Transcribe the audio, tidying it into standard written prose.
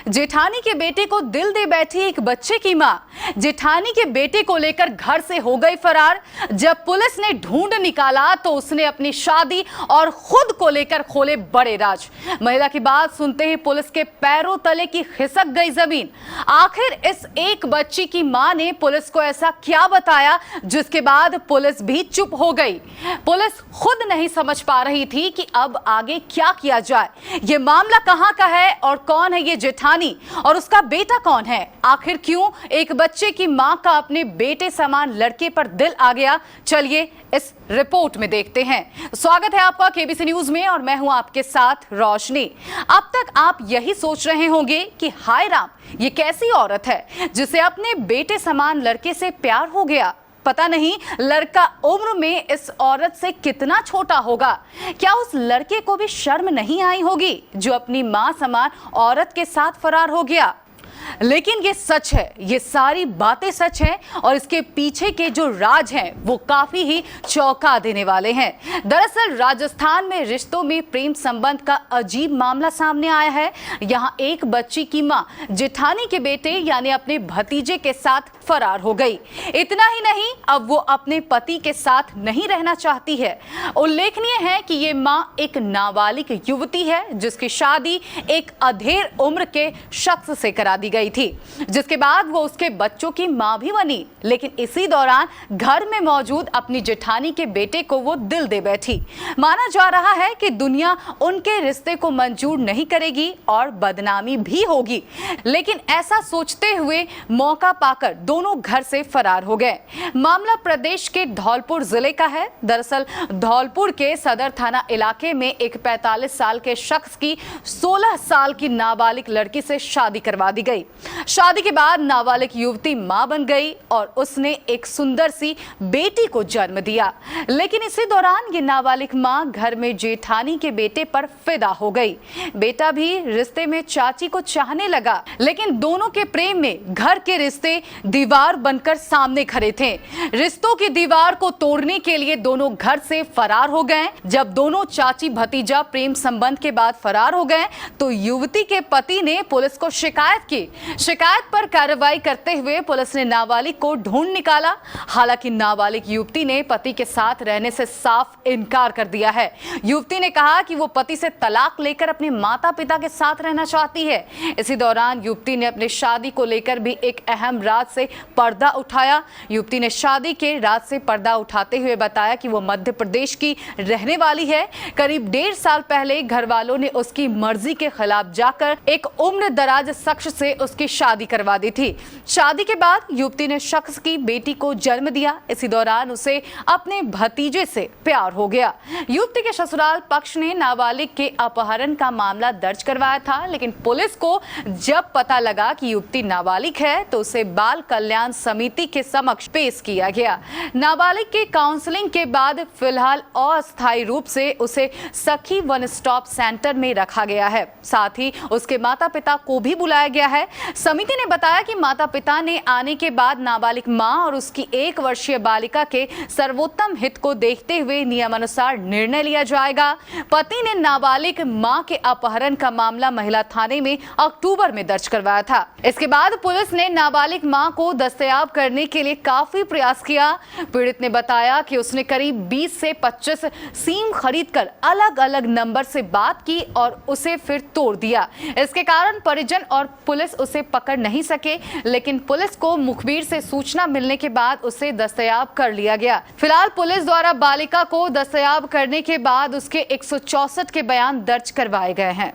जेठानी के बेटे को दिल दे बैठी एक बच्चे की मां जेठानी के बेटे को लेकर घर से हो गई फरार। जब पुलिस ने ढूंढ निकाला तो उसने अपनी शादी और खुद को लेकर खोले बड़े राज। महिला की बात सुनते ही पुलिस के पैरों तले की खिसक गई जमीन। आखिर इस एक बच्ची की मां ने पुलिस को ऐसा क्या बताया जिसके बाद पुलिस भी चुप हो गई। पुलिस खुद नहीं समझ पा रही थी कि अब आगे क्या किया जाए। ये मामला कहां का है और कौन है ये जेठानी और उसका बेटा कौन है? आखिर क्यों एक बच्चे की मां का अपने बेटे समान लड़के पर दिल आ गया? चलिए इस रिपोर्ट में देखते हैं। स्वागत है आपका केबीसी न्यूज में और मैं हूं आपके साथ रोशनी। अब तक आप यही सोच रहे होंगे कि हाय राम, ये कैसी औरत है जिसे अपने बेटे समान लड़के से प्यार हो गया। पता नहीं लड़का उम्र में इस औरत से कितना छोटा होगा। क्या उस लड़के को भी शर्म नहीं आई होगी जो अपनी मां समान औरत के साथ फरार हो गया? लेकिन ये सच है, ये सारी बातें सच हैं और इसके पीछे के जो राज हैं वो काफी ही चौंका देने वाले हैं। दरअसल राजस्थान में रिश्तों में प्रेम संबंध का अजीब मामला सामने आया है। यहाँ एक बच्ची की मां जेठानी के बेटे यानी अपने भतीजे के साथ फरार हो गई। इतना ही नहीं, अब वो अपने पति के साथ नहीं रहना चाहती है। उल्लेखनीय है कि ये मां एक नाबालिग युवती है जिसकी शादी एक अधेड़ उम्र के शख्स से करा दी गई थी, जिसके बाद वो उसके बच्चों की मां भी बनी। लेकिन इसी दौरान घर में मौजूद अपनी जेठानी के बेटे को वो दिल दे बैठी। माना जा रहा है कि दुनिया उनके रिश्ते को मंजूर नहीं करेगी और बदनामी भी होगी। लेकिन ऐसा सोचते हुए मौका पाकर दोनों घर से फरार हो गए। मामला प्रदेश के धौलपुर जिले का है। दरअसल धौलपुर के सदर थाना इलाके में एक 45 साल के शख्स की 16 साल की नाबालिग लड़की से शादी करवा दी गई। शादी के बाद नाबालिग युवती मां बन गई और उसने एक सुंदर सी बेटी को जन्म दिया। लेकिन इसी दौरान ये नाबालिग मां घर में जेठानी के बेटे पर फिदा हो गई। बेटा भी रिश्ते में चाची को चाहने लगा, लेकिन दोनों के प्रेम में घर के रिश्ते दीवार बनकर सामने खड़े थे। रिश्तों की दीवार को तोड़ने के लिए दोनों घर से फरार हो गए। जब दोनों चाची भतीजा प्रेम संबंध के बाद फरार हो गए तो युवती के पति ने पुलिस को शिकायत की। शिकायत पर कार्रवाई करते हुए पुलिस ने नाबालिग को ढूंढ निकाला। हालांकि नाबालिग युवती ने पति के साथ रहने से साफ इनकार कर दिया है। युवती ने कहा कि वो पति से तलाक लेकर अपने माता पिता के साथ रहना चाहती है। इसी दौरान युवती ने अपनी शादी को लेकर भी एक अहम राज से पर्दा उठाया। युवती ने शादी के राज से पर्दा उठाते हुए बताया कि वो मध्य प्रदेश की रहने वाली है। करीब 1.5 साल पहले घर वालों ने उसकी मर्जी के खिलाफ जाकर एक उम्र दराज शख्स से उसकी शादी करवा दी थी। शादी के बाद युवती ने शख्स की बेटी को जन्म दिया। इसी दौरान उसे अपने भतीजे से प्यार हो गया। युवती के ससुराल पक्ष ने नाबालिग के अपहरण का मामला दर्ज करवाया था, लेकिन पुलिस को जब पता लगा कि युवती नाबालिग है तो उसे बाल कल्याण समिति के समक्ष पेश किया गया। नाबालिग के काउंसलिंग के बाद फिलहाल अस्थायी रूप से उसे सखी वन स्टॉप सेंटर में रखा गया है। साथ ही उसके माता पिता को भी बुलाया गया है। समिति ने बताया कि माता पिता ने आने के बाद नाबालिग मां और उसकी 1 वर्षीय बालिका के सर्वोत्तम हित को देखते हुए नियमानुसार निर्णय लिया जाएगा। पति ने नाबालिग मां के अपहरण का मामला महिला थाने में अक्टूबर में दर्ज करवाया था। इसके बाद पुलिस ने नाबालिग मां को दस्तयाब करने के लिए काफी प्रयास किया। पीड़ित ने बताया कि उसने करीब 20 से 25 सिम खरीदकर अलग अलग नंबर से बात की और उसे फिर तोड़ दिया। इसके कारण परिजन और पुलिस उसे पकड़ नहीं सके, लेकिन पुलिस को मुखबिर से सूचना मिलने के बाद उसे दस्तयाब कर लिया गया। फिलहाल पुलिस द्वारा बालिका को दस्तयाब करने के बाद उसके 164 के बयान दर्ज करवाए गए हैं।